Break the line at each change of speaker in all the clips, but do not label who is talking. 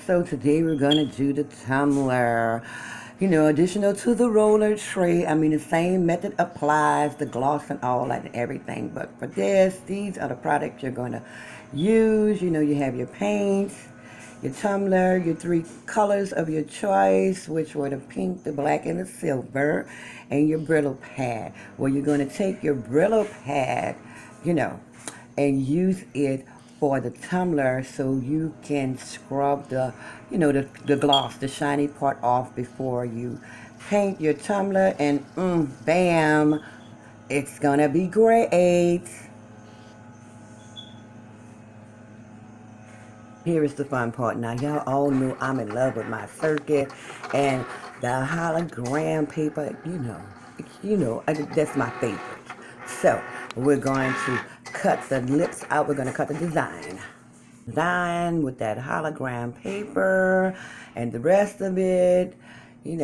So today we're gonna do the tumbler. Additional to the roller tray. I mean, the same method applies, the gloss and all that and everything. But for this, these are the products you're gonna use. You have your paints, your tumbler, your three colors of your choice, which were the pink, the black, and the silver, and your Brillo pad. Well, you're gonna take your Brillo pad, you know, and use it for the tumbler so you can scrub the gloss, the shiny part off before you paint your tumbler, and bam, it's gonna be great. Here is the fun part. Now, y'all all know I'm in love with my circuit and the hologram paper. That's my favorite. So we're going to cut the lips out. We're going to cut the design with that hologram paper and the rest of it, in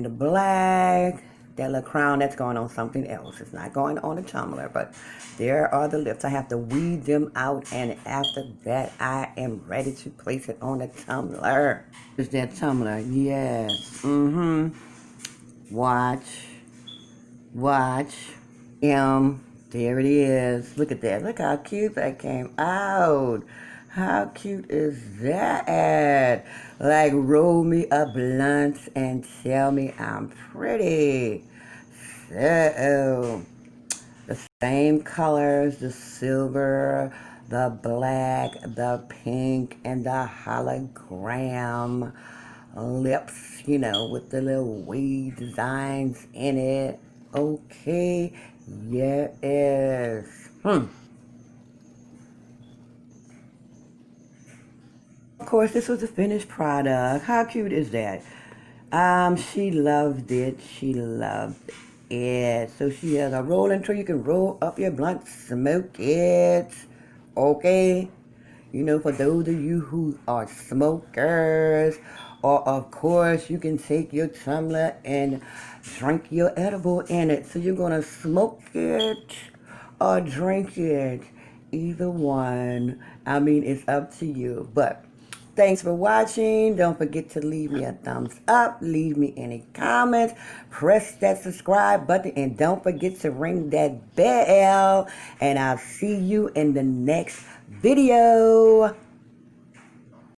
the black. That little crown, that's going on something else. It's not going on a tumbler, but there are the lips. I have to weed them out, and after that, I am ready to place it on the tumbler. Is that tumbler? Yes. Watch. Watch. There it is. Look at that. Look how cute that came out. How cute is that? Like, roll me a blunt and tell me I'm pretty. So, the same colors, the silver, the black, the pink, and the hologram lips, with the little weed designs in it. Okay, yes. Of course, this was a finished product. How cute is that? She loved it. She loved it. So she has a rolling tray. You can roll up your blunt, smoke it. Okay? For those of you who are smokers, or of course, you can take your tumbler and drink your edible in it. So you're going to smoke it or drink it. Either one. I mean, it's up to you. But thanks for watching. Don't forget to leave me a thumbs up. Leave me any comments. Press that subscribe button. And don't forget to ring that bell. And I'll see you in the next video.